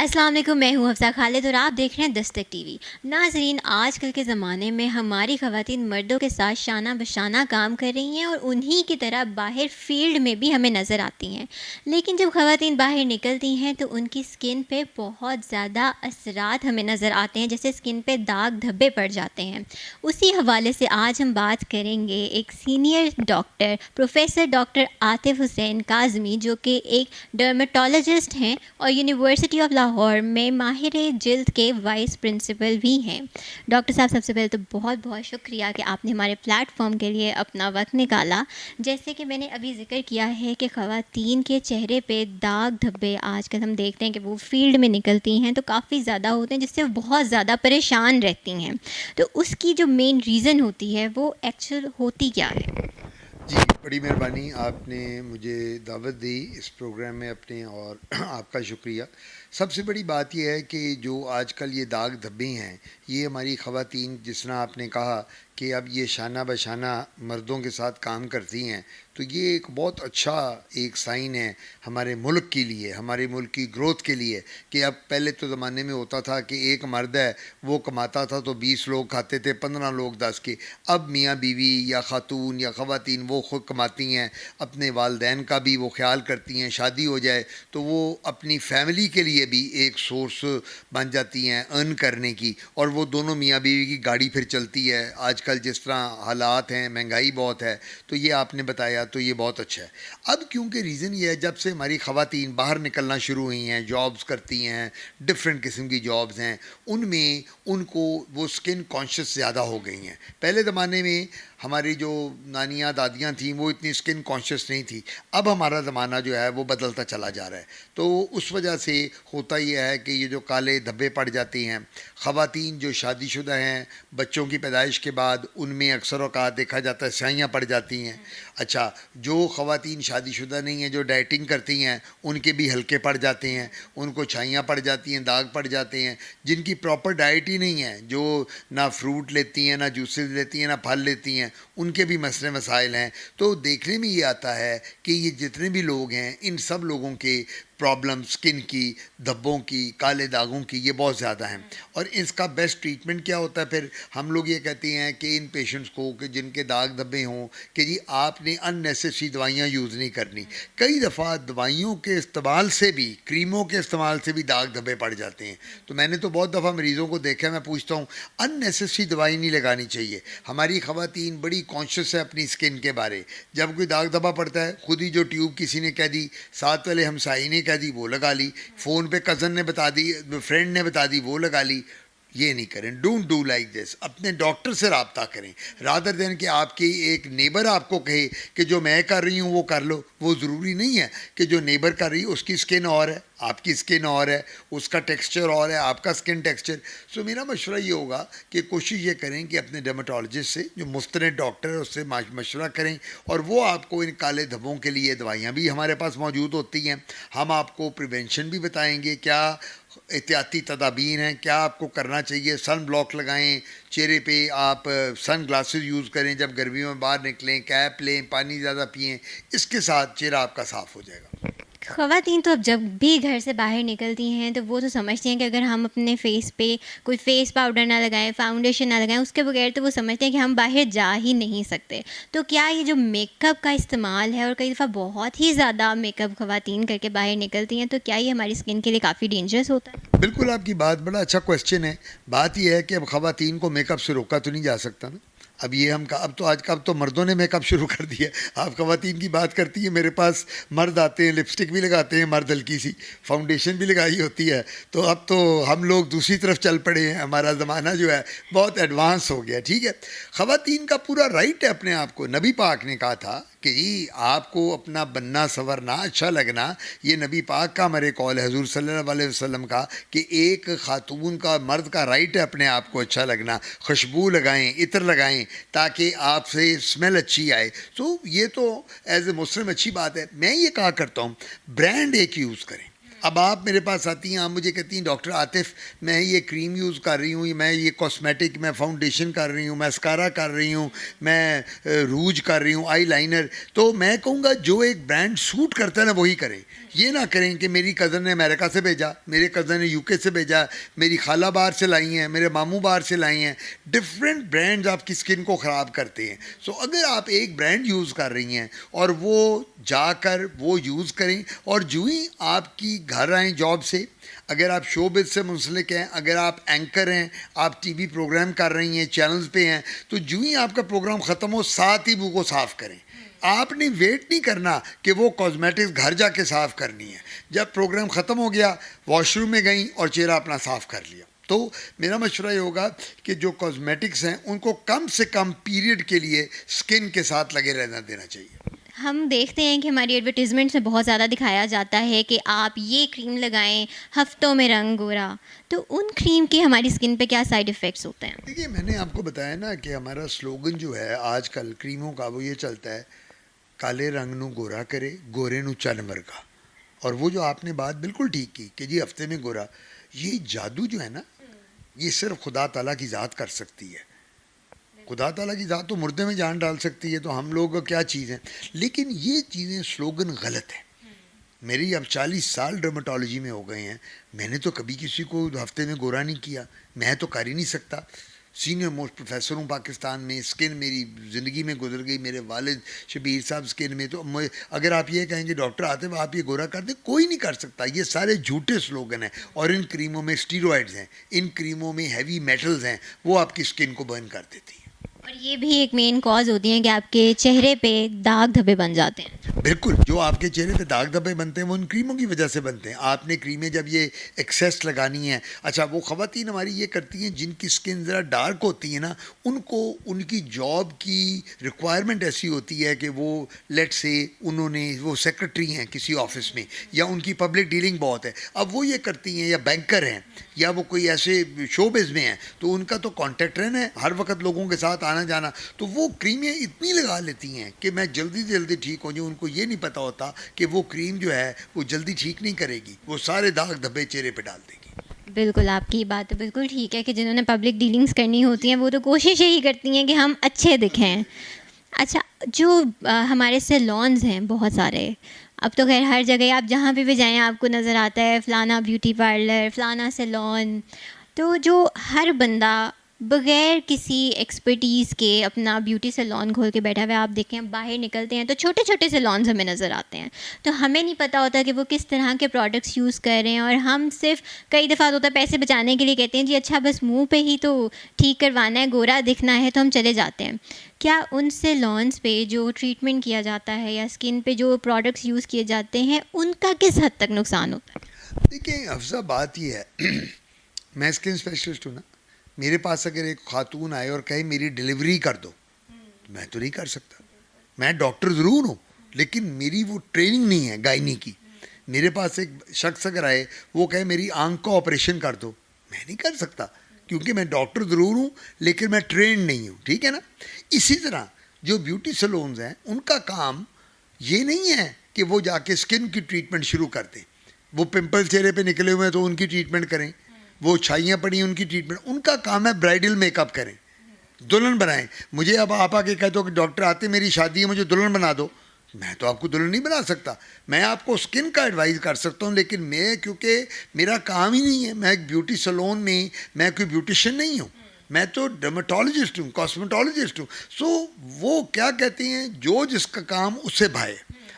السلام علیکم، میں ہوں حفصہ خالد اور آپ دیکھ رہے ہیں دستک ٹی وی۔ ناظرین، آج کل کے زمانے میں ہماری خواتین مردوں کے ساتھ شانہ بشانہ کام کر رہی ہیں اور انہی کی طرح باہر فیلڈ میں بھی ہمیں نظر آتی ہیں، لیکن جب خواتین باہر نکلتی ہیں تو ان کی سکن پہ بہت زیادہ اثرات ہمیں نظر آتے ہیں، جیسے سکن پہ داغ دھبے پڑ جاتے ہیں۔ اسی حوالے سے آج ہم بات کریں گے ایک senior doctor professor doctor Atif Hussain Kazmi, جو کہ ایک ڈرمیٹولوجسٹ ہیں اور یونیورسٹی آف لاہور میں ماہر جلد کے وائس پرنسپل بھی ہیں۔ ڈاکٹر صاحب، سب سے پہلے تو بہت بہت شکریہ کہ آپ نے ہمارے پلیٹ فارم کے لیے اپنا وقت نکالا۔ جیسے کہ میں نے ابھی ذکر کیا ہے کہ خواتین کے چہرے پہ داغ دھبے آج کل ہم دیکھتے ہیں کہ وہ فیلڈ میں نکلتی ہیں تو کافی زیادہ ہوتے ہیں، جس سے وہ بہت زیادہ پریشان رہتی ہیں۔ تو اس کی جو مین ریزن ہوتی ہے وہ ایکچوئل ہوتی کیا ہے؟ جی، بڑی مہربانی، آپ نے مجھے دعوت دی اس پروگرام میں اپنے، اور آپ کا شکریہ۔ سب سے بڑی بات یہ ہے کہ جو آج کل یہ داغ دھبے ہیں، یہ ہماری خواتین، جس طرح آپ نے کہا کہ اب یہ شانہ بشانہ مردوں کے ساتھ کام کرتی ہیں، تو یہ ایک بہت اچھا ایک سائن ہے ہمارے ملک کے لیے، ہمارے ملک کی گروتھ کے لیے، کہ اب پہلے تو زمانے میں ہوتا تھا کہ ایک مرد ہے وہ کماتا تھا تو 20 لوگ کھاتے تھے، 15 لوگ 10 کے۔ اب میاں بیوی یا خاتون یا خواتین وہ خود کماتی ہیں، اپنے والدین کا بھی وہ خیال کرتی ہیں، شادی ہو جائے تو وہ اپنی فیملی کے لیے بھی ایک سورس بن جاتی ہیں ارن کرنے کی، اور وہ دونوں میاں بیوی کی گاڑی پھر چلتی ہے۔ آج کل جس طرح حالات ہیں، مہنگائی بہت ہے، تو یہ آپ نے بتایا تو یہ بہت اچھا ہے۔ اب کیونکہ ریزن یہ ہے، جب سے ہماری خواتین باہر نکلنا شروع ہوئی ہیں، جابز کرتی ہیں، ڈفرینٹ قسم کی جابز ہیں، ان میں ان کو وہ سکن کانشیس زیادہ ہو گئی ہیں۔ پہلے زمانے میں ہماری جو نانیاں دادیاں تھیں وہ اتنی سکن کانشیس نہیں تھی، اب ہمارا زمانہ جو ہے وہ بدلتا چلا جا رہا ہے، تو اس وجہ سے ہوتا یہ ہے کہ یہ جو کالے دھبے پڑ جاتے ہیں، خواتین جو شادی شدہ ہیں بچوں کی پیدائش کے بعد، ان میں اکثر اوقات دیکھا جاتا ہے سیاہیاں پڑ جاتی ہیں۔ اچھا، جو خواتین شادی شدہ نہیں ہیں، جو ڈائٹنگ کرتی ہیں، ان کے بھی ہلکے پڑ جاتے ہیں، ان کو چھائیاں پڑ جاتی ہیں، داغ پڑ جاتے ہیں۔ جن کی پراپر ڈائٹ ہی نہیں ہے، جو نہ فروٹ لیتی ہیں، نہ جوسز لیتی ہیں، نہ پھل لیتی ہیں، ان کے بھی مسئلے مسائل ہیں۔ تو دیکھنے میں یہ آتا ہے کہ یہ جتنے بھی لوگ ہیں، ان سب لوگوں کے پرابلم سکن کی، دھبوں کی، کالے داغوں کی، یہ بہت زیادہ ہیں۔ اور اس کا بیسٹ ٹریٹمنٹ کیا ہوتا ہے؟ پھر ہم لوگ یہ کہتے ہیں کہ ان پیشنٹس کو، کہ جن کے داغ دھبے ہوں، کہ جی آپ نے ان نیسیسری دوائیاں یوز نہیں کرنی۔ کئی دفعہ دوائیوں کے استعمال سے بھی، کریموں کے استعمال سے بھی داغ دھبے پڑ جاتے ہیں۔ تو میں نے تو بہت دفعہ مریضوں کو دیکھا ہے، میں پوچھتا ہوں ان نیسیسری دوائی نہیں لگانی چاہیے۔ ہماری خواتین بڑی کانشیس ہے اپنی سکن کے بارے، جب کوئی داغ دھبا پڑتا ہے، خود ہی جو ٹیوب کسی نے کہہ دی، ساتھ والے ہمسائی نے کہہ دی، وہ لگا لی، فون پہ کزن نے بتا دی، فرینڈ نے بتا دی، وہ لگا لی۔ یہ نہیں کریں، ڈونٹ ڈو لائک دس۔ اپنے ڈاکٹر سے رابطہ کریں، رادر دین کہ آپ کی ایک نیبر آپ کو کہے کہ جو میں کر رہی ہوں وہ کر لو۔ وہ ضروری نہیں ہے کہ جو نیبر کر رہی ہے اس کی سکن اور ہے، آپ کی سکن اور ہے، اس کا ٹیکسچر اور ہے، آپ کا سکن ٹیکسچر۔ سو میرا مشورہ یہ ہوگا کہ کوشش یہ کریں کہ اپنے ڈرمیٹولوجسٹ سے، جو مستند ڈاکٹر ہے، اس سے مشورہ کریں، اور وہ آپ کو ان کالے دھبوں کے لیے دوائیاں بھی ہمارے پاس موجود ہوتی ہیں۔ ہم آپ کو پریونشن بھی بتائیں گے، کیا احتیاطی تدابیر ہیں، کیا آپ کو کرنا چاہیے۔ سن بلاک لگائیں، چہرے پہ آپ سن گلاسز یوز کریں، جب گرمیوں میں باہر نکلیں، کیپ لیں، پانی زیادہ پئیں، اس کے ساتھ چہرہ آپ کا صاف ہو جائے گا۔ خواتین تو اب جب بھی گھر سے باہر نکلتی ہیں تو وہ تو سمجھتی ہیں کہ اگر ہم اپنے فیس پہ کوئی فیس پاؤڈر نہ لگائیں، فاؤنڈیشن نہ لگائیں، اس کے بغیر تو وہ سمجھتے ہیں کہ ہم باہر جا ہی نہیں سکتے۔ تو کیا یہ جو میک اپ کا استعمال ہے، اور کئی دفعہ بہت ہی زیادہ میک اپ خواتین کر کے باہر نکلتی ہیں، تو کیا یہ ہماری اسکن کے لیے کافی ڈینجرس ہوتا ہے؟ بالکل، آپ کی بات بڑا اچھا کویسچن ہے۔ بات یہ ہے کہ اب خواتین کو میک اپ سے روکا تو نہیں جا سکتا نا۔ اب یہ اب تو آج کا اب تو مردوں نے میک اپ شروع کر دیا ہے۔ آپ خواتین کی بات کرتی ہیں، میرے پاس مرد آتے ہیں، لپسٹک بھی لگاتے ہیں، مرد ہلکی سی فاؤنڈیشن بھی لگائی ہوتی ہے۔ تو اب تو ہم لوگ دوسری طرف چل پڑے ہیں، ہمارا زمانہ جو ہے بہت ایڈوانس ہو گیا، ٹھیک ہے۔ خواتین کا پورا رائٹ ہے اپنے آپ کو۔ نبی پاک نے کہا تھا کہ جی آپ کو اپنا بننا سنورنا اچھا لگنا، یہ نبی پاک کا ہمارے قول ہے، حضور صلی اللہ علیہ وسلم کا، کہ ایک خاتون کا، مرد کا رائٹ ہے اپنے آپ کو اچھا لگنا۔ خوشبو لگائیں، عطر لگائیں، تاکہ آپ سے اسمیل اچھی آئے۔ تو یہ تو ایز اے مسلم اچھی بات ہے۔ میں یہ کہا کرتا ہوں برانڈ ایک یوز کریں۔ اب آپ میرے پاس آتی ہیں, آپ مجھے کہتی ہیں ڈاکٹر عاطف میں یہ کریم یوز کر رہی ہوں, میں یہ کاسمیٹک, میں فاؤنڈیشن کر رہی ہوں, میسکارا کر رہی ہوں, میں روج کر رہی ہوں, آئی لائنر, تو میں کہوں گا جو ایک برانڈ سوٹ کرتا ہے نا وہی کریں. یہ نہ کریں کہ میری کزن نے امریکہ سے بھیجا, میرے کزن نے یو کے سے بھیجا, میری خالہ باہر سے لائی ہیں, میرے ماموں باہر سے لائی ہیں. ڈفرینٹ برانڈز آپ کی اسکن کو خراب کرتے ہیں. سو اگر آپ ایک برانڈ یوز کر رہی ہیں اور وہ جا کر وہ یوز کریں, اور جو ہی آپ کی گھر آئیں جاب سے, اگر آپ شوبز سے منسلک ہیں, اگر آپ اینکر ہیں, آپ ٹی وی پروگرام کر رہی ہیں, چینلز پہ ہیں, تو جو ہی آپ کا پروگرام ختم ہو ساتھ ہی منہ کو صاف کریں. آپ نے ویٹ نہیں کرنا کہ وہ کاسمیٹکس گھر جا کے صاف کرنی ہے. جب پروگرام ختم ہو گیا واش روم میں گئیں اور چہرہ اپنا صاف کر لیا. تو میرا مشورہ یہ ہوگا کہ جو کاسمیٹکس ہیں ان کو کم سے کم پیریڈ کے لیے اسکن کے ساتھ لگے رہنا دینا چاہیے. ہم دیکھتے ہیں کہ ہماری ایڈورٹیزمنٹ میں بہت زیادہ دکھایا جاتا ہے کہ آپ یہ کریم لگائیں ہفتوں میں رنگ گورا. تو ان کریم کے ہماری اسکن پہ کیا سائیڈ افیکٹس ہوتے ہیں؟ دیکھیے میں نے آپ کو بتایا نا کہ ہمارا سلوگن جو ہے آج کل کریموں کا وہ یہ چلتا ہے, کالے رنگ نو گورا کرے گورے نو چن مرگا. اور وہ جو آپ نے بات بالکل ٹھیک کی کہ جی ہفتے میں گورا, یہ جادو جو ہے نا یہ صرف خدا تعالیٰ کی ذات کر سکتی ہے. خدا تعالیٰ کی ذات تو مردے میں جان ڈال سکتی ہے, تو ہم لوگ کیا چیز ہیں. لیکن یہ چیزیں سلوگن غلط ہے. میری اب 40 سال ڈرمٹالوجی میں ہو گئے ہیں, میں نے تو کبھی کسی کو ہفتے میں گورا نہیں کیا, میں تو کر ہی نہیں سکتا. سینئر موسٹ پروفیسر ہوں پاکستان میں, اسکن میری زندگی میں گزر گئی, میرے والد شبیر صاحب اسکن میں. تو اگر آپ یہ کہیں گے ڈاکٹر آتے ہیں آپ یہ گورا کر دیں, کوئی نہیں کر سکتا. یہ سارے جھوٹے سلوگن ہیں, اور ان کریموں میں اسٹیرائڈز ہیں, ان کریموں میں ہیوی میٹلز ہیں, وہ آپ کی اسکن کو برن کر دیتی ہیں. اور یہ بھی ایک مین کاز ہوتی ہیں کہ آپ کے چہرے پہ داغ دھبے بن جاتے ہیں. بالکل, جو آپ کے چہرے پہ داغ دھبے بنتے ہیں وہ ان کریموں کی وجہ سے بنتے ہیں. آپ نے کریمیں جب یہ ایکسیس لگانی ہیں, اچھا وہ خواتین ہماری یہ کرتی ہیں جن کی اسکن ذرا ڈارک ہوتی ہے نا, ان کو ان کی جاب کی ریکوائرمنٹ ایسی ہوتی ہے کہ وہ لیٹ سے انہوں نے وہ سیکرٹری ہیں کسی آفس میں, یا ان کی پبلک ڈیلنگ بہت ہے, اب وہ یہ کرتی ہیں, یا بینکر ہیں, یا وہ کوئی ایسے شوبز میں ہیں, تو ان کا تو کانٹیکٹ رہنا ہے ہر وقت لوگوں کے ساتھ آنا جانا, تو وہ کریمیں اتنی لگا لیتی ہیں کہ میں جلدی سے جلدی ٹھیک ہو جاؤں. ان کو یہ نہیں پتہ ہوتا کہ وہ کریم جو ہے وہ جلدی ٹھیک نہیں کرے گی, وہ سارے داغ دھبے چہرے پہ ڈال دے گی. بالکل آپ کی بات تو بالکل ٹھیک ہے کہ جنہوں نے پبلک ڈیلنگس کرنی ہوتی ہیں وہ تو کوشش یہی کرتی ہیں کہ ہم اچھے دکھیں. اچھا جو ہمارے سیلونز ہیں بہت سارے, اب تو خیر ہر جگہ آپ جہاں پہ بھی جائیں آپ کو نظر آتا ہے فلانا بیوٹی پارلر, فلانا سیلون. تو جو ہر بندہ بغیر کسی ایکسپرٹیز کے اپنا بیوٹی سیلون کھول کے بیٹھا ہوا ہے, آپ دیکھیں باہر نکلتے ہیں تو چھوٹے چھوٹے سیلونز ہمیں نظر آتے ہیں, تو ہمیں نہیں پتہ ہوتا کہ وہ کس طرح کے پروڈکٹس یوز کر رہے ہیں. اور ہم صرف کئی دفعہ ہوتا ہے پیسے بچانے کے لیے کہتے ہیں جی اچھا بس منہ پہ ہی تو ٹھیک کروانا ہے, گورا دکھنا ہے, تو ہم چلے جاتے ہیں. کیا ان سیلونز پہ جو ٹریٹمنٹ کیا جاتا ہے یا اسکن پہ جو پروڈکٹس یوز کیے جاتے ہیں ان کا کس حد تک نقصان ہوتا ہے؟ دیکھیں افضل بات یہ ہے, میں اسکن اسپیشلسٹ ہوں نا, میرے پاس اگر ایک خاتون آئے اور کہے میری ڈلیوری کر دو, میں تو نہیں کر سکتا. میں ڈاکٹر ضرور ہوں لیکن میری وہ ٹریننگ نہیں ہے گائنی کی. میرے پاس ایک شخص اگر آئے وہ کہے میری آنکھ کا آپریشن کر دو, میں نہیں کر سکتا کیونکہ میں ڈاکٹر ضرور ہوں لیکن میں ٹرینڈ نہیں ہوں. ٹھیک ہے نا. اسی طرح جو بیوٹی سیلونز ہیں ان کا کام یہ نہیں ہے کہ وہ جا کے اسکن کی ٹریٹمنٹ شروع کر دیں. وہ پمپل چہرے پہ نکلے ہوئے ہیں تو ان کی ٹریٹمنٹ کریں, وہ چھائیاں پڑی ان کی ٹریٹمنٹ. ان کا کام ہے برائڈل میک اپ کریں, دلہن بنائیں. مجھے اب آپ آ کے کہتے ہو کہ ڈاکٹر آتے میری شادی ہے مجھے دلہن بنا دو, میں تو آپ کو دلہن نہیں بنا سکتا. میں آپ کو اسکن کا ایڈوائز کر سکتا ہوں, لیکن میں کیونکہ میرا کام ہی نہیں ہے, میں ایک بیوٹی سیلون میں کوئی بیوٹیشین نہیں ہوں, میں تو ڈرمٹالوجسٹ ہوں, کاسمیٹالوجسٹ ہوں. سو وہ کیا کہتے ہیں جو جس کا کام اس سے بھائے.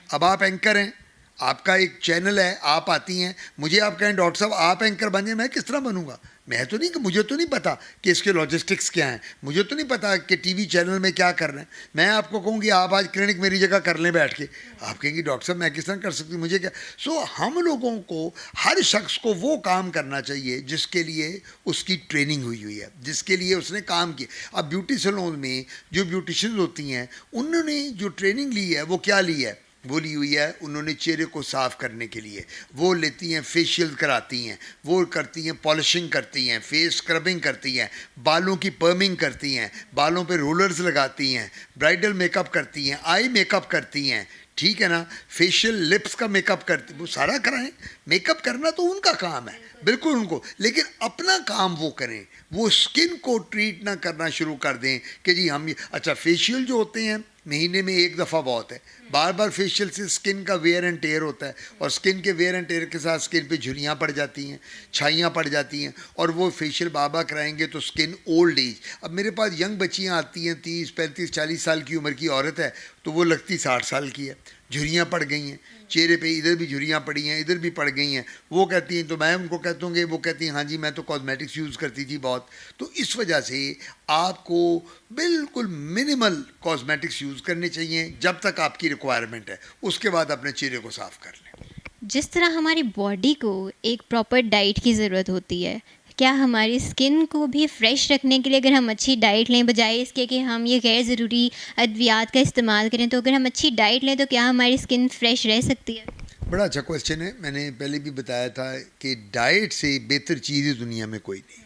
اب آپ اینکر ہیں, آپ کا ایک چینل ہے, آپ آتی ہیں, مجھے آپ کہیں ڈاکٹر صاحب آپ اینکر بن جائیں, میں کس طرح بنوں گا؟ میں تو نہیں, مجھے تو نہیں پتا کہ اس کے لاجسٹکس کیا ہیں, مجھے تو نہیں پتا کہ ٹی وی چینل میں کیا کر رہے ہیں. میں آپ کو کہوں گی آپ آج کلینک میری جگہ کر لیں بیٹھ کے, آپ کہیں گی ڈاکٹر صاحب میں کس طرح کر سکتی ہوں, مجھے کیا. سو ہم لوگوں کو ہر شخص کو وہ کام کرنا چاہیے جس کے لیے اس کی ٹریننگ ہوئی ہے, جس کے لیے اس نے کام کیا. اب بیوٹی سیلون میں جو بیوٹیشنز ہوتی ہیں انہوں نے جو ٹریننگ لی ہے وہ کیا لی ہے, وہ لی ہوئی ہے انہوں نے چہرے کو صاف کرنے کے لیے. وہ لیتی ہیں فیشیل کراتی ہیں, وہ کرتی ہیں پالشنگ کرتی ہیں, فیس اسکربنگ کرتی ہیں, بالوں کی پرمنگ کرتی ہیں, بالوں پہ رولرز لگاتی ہیں, برائڈل میک اپ کرتی ہیں, آئی میک اپ کرتی ہیں. ٹھیک ہے نا, فیشیل لپس کا میک اپ کرتے, وہ سارا کرائیں, میک اپ کرنا تو ان کا کام ہے بالکل ان کو, لیکن اپنا کام وہ کریں, وہ اسکن کو ٹریٹ نہ کرنا شروع کر دیں کہ جی ہم اچھا فیشیل جو ہوتے ہیں مہینے میں ایک دفعہ بہت ہے, بار بار فیشیل سے اسکن کا ویئر اینڈ ٹیئر ہوتا ہے, اور اسکن کے ویئر اینڈ ٹیئر کے ساتھ اسکن پہ جھریاں پڑ جاتی ہیں, چھائیاں پڑ جاتی ہیں, اور وہ فیشیل بابا کرائیں گے تو اسکن اولڈ ایج. اب میرے پاس ینگ بچیاں آتی ہیں 30 35 40 سال کی عمر کی عورت ہے تو وہ لگتی 60 سال کی ہے, جھریاں پڑ گئی ہیں چہرے پہ, ادھر بھی جھریاں پڑی ہیں ادھر بھی پڑ گئی ہیں, وہ کہتی ہیں, تو میں ان کو کہتا ہوں کہ وہ کہتی ہیں ہاں جی میں تو کاسمیٹکس یوز کرتی تھی بہت. تو اس وجہ سے آپ کو بالکل منیمل کاسمیٹکس یوز کرنے چاہیے جب تک آپ کی ریکوائرمنٹ ہے, اس کے بعد اپنے چہرے کو صاف کر لیں. جس طرح ہماری باڈی کو ایک پراپر ڈائٹ کی ضرورت ہوتی ہے, کیا ہماری اسکن کو بھی فریش رکھنے کے لیے اگر ہم اچھی ڈائٹ لیں بجائے اس کے کہ ہم یہ غیر ضروری ادویات کا استعمال کریں, تو اگر ہم اچھی ڈائٹ لیں تو کیا ہماری اسکن فریش رہ سکتی ہے؟ بڑا اچھا کوشچن ہے. میں نے پہلے بھی بتایا تھا کہ ڈائٹ سے بہتر چیز دنیا میں کوئی نہیں,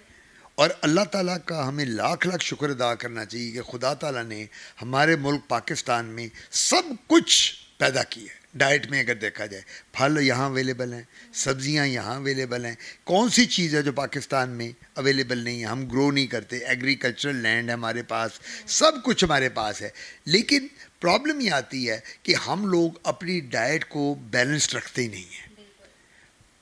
اور اللہ تعالیٰ کا ہمیں لاکھ لاکھ شکر ادا کرنا چاہیے کہ خدا تعالیٰ نے ہمارے ملک پاکستان میں سب کچھ پیدا کیا ہے. ڈائٹ میں اگر دیکھا جائے, پھل یہاں اویلیبل ہیں, سبزیاں یہاں اویلیبل ہیں, کون سی چیز ہے جو پاکستان میں اویلیبل نہیں ہے؟ ہم گرو نہیں کرتے, ایگریکلچرل لینڈ ہے ہمارے پاس, سب کچھ ہمارے پاس ہے, لیکن پرابلم یہ آتی ہے کہ ہم لوگ اپنی ڈائٹ کو بیلنسڈ رکھتے ہی نہیں ہیں.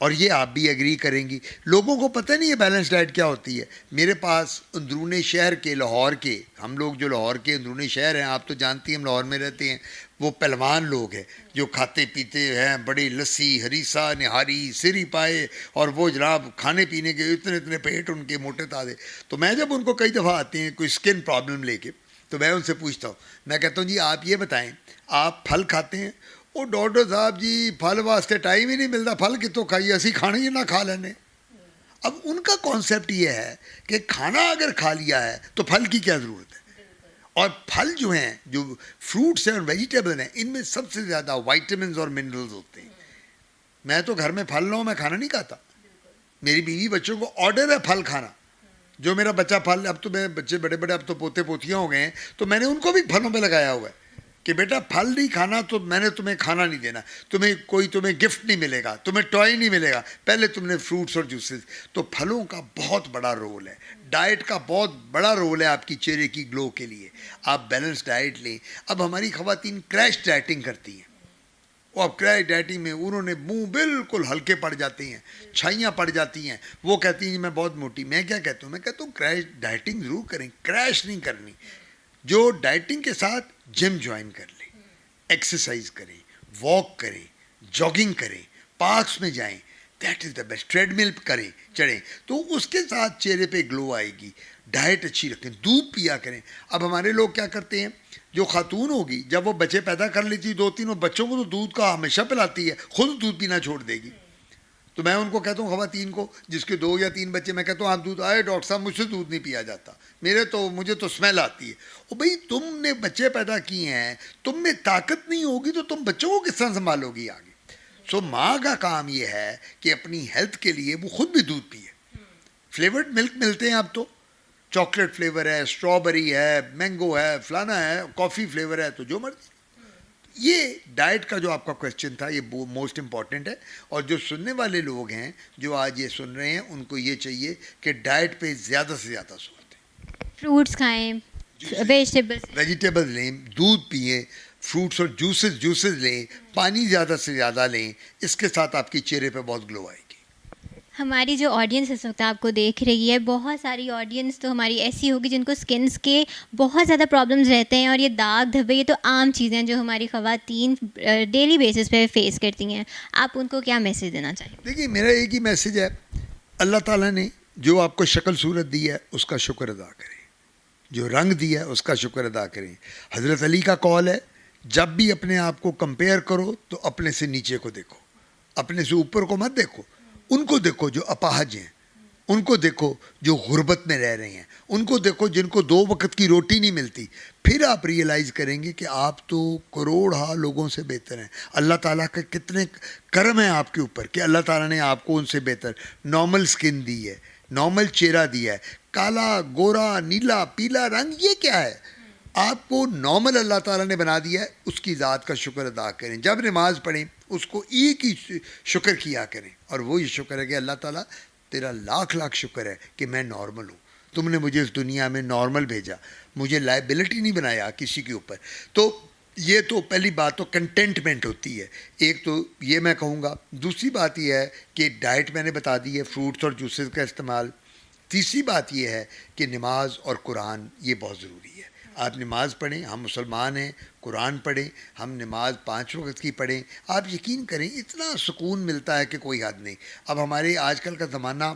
اور یہ آپ بھی ایگری کریں گی, لوگوں کو پتہ نہیں ہے بیلنس ڈائٹ کیا ہوتی ہے. میرے پاس اندرون شہر کے, لاہور کے, ہم لوگ جو لاہور کے اندرون شہر ہیں, آپ تو جانتی ہیں ہم لاہور میں رہتے ہیں, وہ پہلوان لوگ ہیں جو کھاتے پیتے ہیں, بڑی لسی ہریسا نہاری سری پائے, اور وہ جناب کھانے پینے کے اتنے اتنے پیٹ ان کے موٹے تازے. تو میں جب ان کو کئی دفعہ آتے ہیں کوئی اسکن پرابلم لے کے, تو میں ان سے پوچھتا ہوں, میں کہتا ہوں جی آپ یہ بتائیں آپ پھل کھاتے ہیں؟ وہ ڈاکٹر صاحب جی پھل واسطے ٹائم ہی نہیں ملتا, پھل کتوں کھائیے, اسی کھانا ہی نہ کھا لینے. اب ان کا کانسیپٹ یہ ہے کہ کھانا اگر کھا لیا ہے تو پھل کی کیا ضرورت ہے. اور پھل جو ہیں, جو فروٹس ہیں اور ویجیٹیبل ہیں, ان میں سب سے زیادہ وائٹامنز اور منرلز ہوتے ہیں. میں تو گھر میں پھل لاؤں, میں کھانا نہیں کھاتا. میری بیوی بچوں کو آرڈر ہے پھل کھانا. جو میرا بچہ پھل, اب تو میرے بچے بڑے بڑے, اب تو پوتے پوتیاں ہو گئے ہیں, تو میں نے ان کو بھی پھلوں پہ لگایا ہوا ہے کہ بیٹا پھل نہیں کھانا تو میں نے تمہیں کھانا نہیں دینا, تمہیں گفٹ نہیں ملے گا, تمہیں ٹوائے نہیں ملے گا, پہلے تم نے فروٹس اور جوسز. تو پھلوں کا بہت بڑا رول ہے, ڈائٹ کا بہت بڑا رول ہے آپ کی چہرے کی گلو کے لیے. آپ بیلنس ڈائٹ لیں. اب ہماری خواتین کریش ڈائٹنگ کرتی ہیں, وہ اب کریش ڈائٹنگ میں انہوں نے منہ بالکل ہلکے پڑ جاتے ہیں, چھائیاں پڑ جاتی ہیں, وہ کہتی ہیں میں بہت موٹی. میں کیا کہتا ہوں, میں کہتا ہوں کریش ڈائٹنگ ضرور کریں, کریش نہیں کرنی. جو ڈائٹنگ کے ساتھ جم جوائن کر لیں, ایکسرسائز کریں, واک کریں, جاگنگ کریں, پارکس میں جائیں, that is the best. Treadmill کریں, چڑھیں, تو اس کے ساتھ چہرے پہ گلو آئے گی. ڈائٹ اچھی رکھیں, دودھ پیا کریں. اب ہمارے لوگ کیا کرتے ہیں, جو خاتون ہوگی جب وہ بچے پیدا کر لیتی 2-3, وہ بچوں کو تو دودھ کا ہمیشہ پلاتی ہے, خود دودھ پینا چھوڑ دے گی. تو میں ان کو کہتا ہوں خواتین کو جس کے 2 یا 3 بچے, میں کہتا ہوں آپ دودھ آئے ڈاکٹر صاحب مجھ سے دودھ نہیں پیا جاتا, مجھے تو اسمیل آتی ہے. او بھائی تم نے بچے پیدا کیے ہیں, تم میں طاقت نہیں ہوگی تو تم بچوں کو کس طرح سنبھالو گی آگے. سو ماں کا کام یہ ہے کہ اپنی ہیلتھ کے لیے وہ خود بھی دودھ پیے. فلیورڈ ملک ملتے ہیں اب تو, چاکلیٹ فلیور ہے, اسٹرابری ہے, مینگو ہے, فلانا ہے, کافی فلیور ہے, تو جو مرضی. یہ ڈائٹ کا جو آپ کا کویشچن تھا یہ موسٹ امپورٹنٹ ہے. اور جو سننے والے لوگ ہیں جو آج یہ سن رہے ہیں, ان کو یہ چاہیے کہ ڈائٹ پہ زیادہ سے زیادہ زور دیں. فروٹس کھائیں, ویجیٹیبل لیں, دودھ پئیں, فروٹس اور جوسز لیں, پانی زیادہ سے زیادہ لیں. اس کے ساتھ آپ کی چہرے پہ بہت گلو آئے گی. ہماری جو آڈینس اس وقت آپ کو دیکھ رہی ہے, بہت ساری آڈینس تو ہماری ایسی ہوگی جن کو سکنس کے بہت زیادہ پرابلمز رہتے ہیں, اور یہ داغ دھبے یہ تو عام چیزیں ہیں جو ہماری خواتین ڈیلی بیسس پہ فیس کرتی ہیں. آپ ان کو کیا میسیج دینا چاہیں؟ دیکھیے میرا ایک ہی میسیج ہے, اللہ تعالیٰ نے جو آپ کو شکل صورت دی ہے اس کا شکر ادا کریں, جو رنگ دیا ہے اس کا شکر ادا کریں. حضرت علی کا قول ہے, جب بھی اپنے آپ کو کمپیئر کرو تو اپنے سے نیچے کو دیکھو, اپنے سے اوپر کو مت دیکھو. ان کو دیکھو جو اپاہج ہیں, ان کو دیکھو جو غربت میں رہ رہے ہیں, ان کو دیکھو جن کو 2 وقت کی روٹی نہیں ملتی. پھر آپ ریئلائز کریں گے کہ آپ تو کروڑ لوگوں سے بہتر ہیں. اللہ تعالیٰ کا کتنے کرم ہے آپ کے اوپر کہ اللہ تعالیٰ نے آپ کو ان سے بہتر نارمل سکن دی ہے, نارمل چہرہ دیا ہے. کالا, گورا, نیلا, پیلا رنگ یہ کیا ہے؟ آپ کو نارمل اللہ تعالیٰ نے بنا دیا ہے، اس کی ذات کا شکر ادا کریں. جب نماز پڑھیں اس کو ایک ہی شکر کیا کریں، اور وہ یہ شکر ہے کہ اللہ تعالیٰ تیرا لاکھ لاکھ شکر ہے کہ میں نارمل ہوں. تم نے مجھے اس دنیا میں نارمل بھیجا، مجھے لائبلٹی نہیں بنایا کسی کے اوپر. تو یہ تو پہلی بات تو کنٹینٹمنٹ ہوتی ہے. ایک تو یہ میں کہوں گا. دوسری بات یہ ہے کہ ڈائٹ میں نے بتا دی ہے، فروٹس اور جوسز کا استعمال. تیسری بات یہ ہے کہ نماز اور قرآن یہ بہت ضروری ہے. آپ نماز پڑھیں، ہم مسلمان ہیں، قرآن پڑھیں، ہم نماز 5 وقت کی پڑھیں. آپ یقین کریں اتنا سکون ملتا ہے کہ کوئی حد نہیں. اب ہمارے آج کل کا زمانہ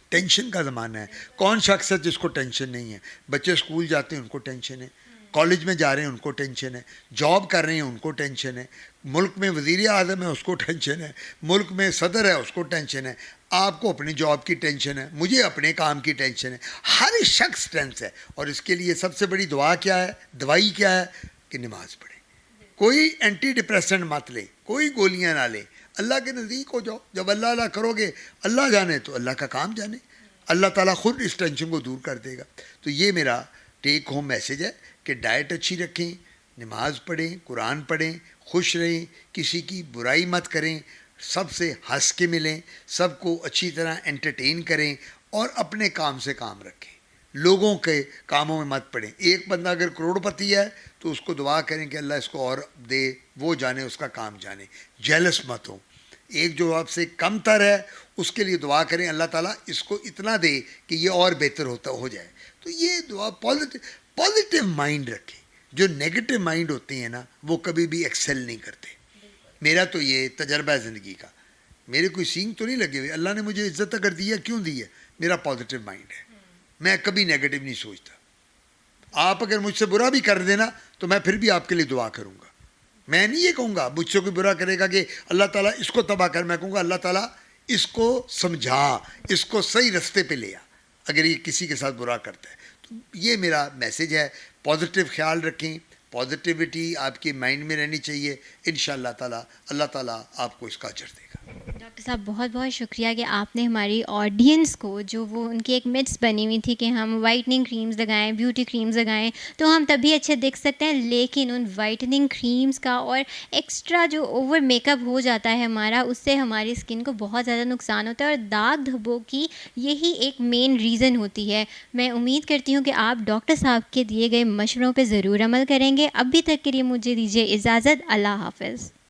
ٹینشن کا زمانہ ہے. کون شخص ہے جس کو ٹینشن نہیں ہے؟ بچے اسکول جاتے ہیں ان کو ٹینشن ہے، کالج میں جا رہے ہیں ان کو ٹینشن ہے، جاب کر رہے ہیں ان کو ٹینشن ہے، ملک میں وزیر اعظم ہے اس کو ٹینشن ہے، ملک میں صدر ہے اس کو ٹینشن ہے. آپ کو اپنی جاب کی ٹینشن ہے، مجھے اپنے کام کی ٹینشن ہے. ہر شخص ٹینس ہے. اور اس کے لیے سب سے بڑی دعا کیا ہے، دوائی کیا ہے؟ کہ نماز پڑھیں. کوئی اینٹی ڈپریسنٹ مت لے، کوئی گولیاں نہ لے. اللہ کے نزدیک ہو جاؤ. جب اللہ اللہ کرو گے، اللہ جانے تو اللہ کا کام جانے، اللہ تعالیٰ خود اس ٹینشن کو دور کر دے گا. تو یہ میرا ٹیک ہوم میسیج ہے کہ ڈائٹ اچھی رکھیں، نماز پڑھیں، قرآن پڑھیں، خوش رہیں، کسی کی برائی مت کریں، سب سے ہنس کے ملیں، سب کو اچھی طرح انٹرٹین کریں، اور اپنے کام سے کام رکھیں. لوگوں کے کاموں میں مت پڑیں. ایک بندہ اگر کروڑ پتی ہے تو اس کو دعا کریں کہ اللہ اس کو اور دے، وہ جانے اس کا کام جانے. جیلس مت ہوں. ایک جو آپ سے کم تر ہے اس کے لیے دعا کریں اللہ تعالیٰ اس کو اتنا دے کہ یہ اور بہتر ہو جائے. تو یہ دعا پازیٹیو مائنڈ رکھیں. جو نیگیٹو مائنڈ ہوتے ہیں نا وہ کبھی بھی ایکسل نہیں کرتے. میرا تو یہ تجربہ ہے زندگی کا. میرے کوئی سینگ تو نہیں لگے ہوئے. اللہ نے مجھے عزت اگر دی ہے، کیوں دی ہے؟ میرا پازیٹیو مائنڈ ہے. میں کبھی نیگیٹو نہیں سوچتا. آپ اگر مجھ سے برا بھی کر دینا تو میں پھر بھی آپ کے لیے دعا کروں گا. میں نہیں یہ کہوں گا مجھ سے کوئی برا کرے گا کہ اللہ تعالیٰ اس کو تباہ کر. میں کہوں گا اللہ تعالیٰ اس کو سمجھا، اس کو صحیح رستے پہ لیا اگر یہ کسی کے ساتھ برا کرتا ہے. تو یہ میرا میسیج ہے. پازیٹیو خیال رکھیں، پازیٹیوٹی آپ کے مائنڈ میں رہنی چاہیے. انشاءاللہ تعالیٰ اللہ تعالیٰ آپ کو اس کا اجر دے گا. ڈاکٹر صاحب بہت بہت شکریہ کہ آپ نے ہماری آڈینس کو، جو وہ ان کی ایک متس بنی ہوئی تھی کہ ہم وائٹننگ کریمز لگائیں، بیوٹی کریمز لگائیں تو ہم تبھی اچھے دکھ سکتے ہیں، لیکن ان وائٹننگ کریمز کا اور ایکسٹرا جو اوور میک اپ ہو جاتا ہے ہمارا، اس سے ہماری اسکن کو بہت زیادہ نقصان ہوتا ہے، اور داغ دھبوں کی یہی ایک مین ریزن ہوتی ہے. میں امید کرتی ہوں کہ آپ ڈاکٹر صاحب کے دیے گئے مشوروں پہ ضرور عمل کریں گے. ابھی تک کے لیے مجھے دیجیے اجازت. اللہ حافظ.